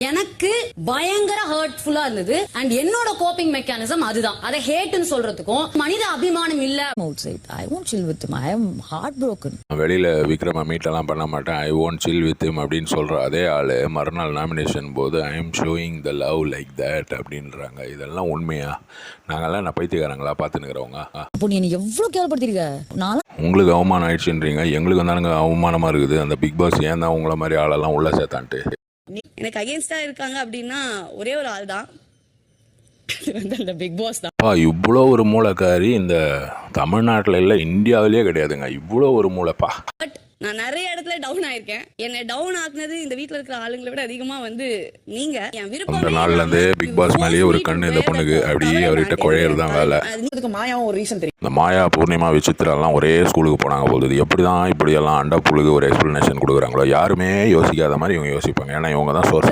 எனக்கு பயங்கர ஹர்ட்ஃபுல்லா இருந்தது. அண்ட் என்னோட கோப்பிங் மெக்கானிசம் அதுதான். அதை ஹேட்னு சொல்றதுக்கும் மனித அபிமானம் இல்ல. I won't chill with him. I am heartbroken. வெளியில விக்ரம மீட் எல்லாம் பண்ண மாட்டேன், ஐ won't chill with him அப்படின்னு சொல்ற அதே ஆளு மறுநாள் நாமினேஷன் போது I am showing the love like that அப்படின்றாங்க. இதெல்லாம் உண்மையா? நாங்கெல்லாம் என்ன பைத்தியக்காரங்களா பார்த்துன்னுக்கிறவங்க? அப்போ நீ எவ்வளவு கேள்விப்படுத்திருக்க. நான் உங்களுக்கு அவமானம் ஆயிடுச்சுன்றீங்க, எங்களுக்கு தானுங்க அவமானமா இருக்குது. அந்த பிக் பாஸ் ஏன் தான் உங்களை மாதிரி ஆளெல்லாம் உள்ள சேர்த்தான்ட்டு. எனக்கு அகேன்ஸ்டா இருக்காங்க அப்படின்னா ஒரே ஒரு ஆள் தான், பிக் பாஸ் தான். இவ்வளோ ஒரு மூளைக்காரி இந்த தமிழ்நாட்டில் இல்லை, இந்தியாவிலேயே கிடையாதுங்க. இவ்வளோ ஒரு மூளைப்பா. பட் நான் நிறைய இடத்துல டவுன் ஆயிருக்கேன். என்னை டவுன் ஆக்குனது இந்த வீட்டில் இருக்கிற ஆளுங்களை விட அதிகமா நீங்க. என் விருப்பம் அந்த நாள்ல இருந்தே பிக் பாஸ் மேலேயே ஒரு கண்ணு இந்த பொண்ணுக்கு. அப்படியே அவர்கிட்ட குழையிறது தான் வேலை. மாயாவும் ஒரு ரீசன் தெரியும். இந்த மாயா, பூர்ணிமா, விசித்திரெல்லாம் ஒரே ஸ்கூலுக்கு போனாங்க போகுது. எப்படிதான் இப்படியெல்லாம் அண்டா புழுகு ஒரு எக்ஸ்பிளனேஷன் கொடுக்குறாங்களோ யாருமே யோசிக்காத மாதிரி இவங்க யோசிப்பாங்க. ஏன்னா இவங்க தான் சோர்ஸ்.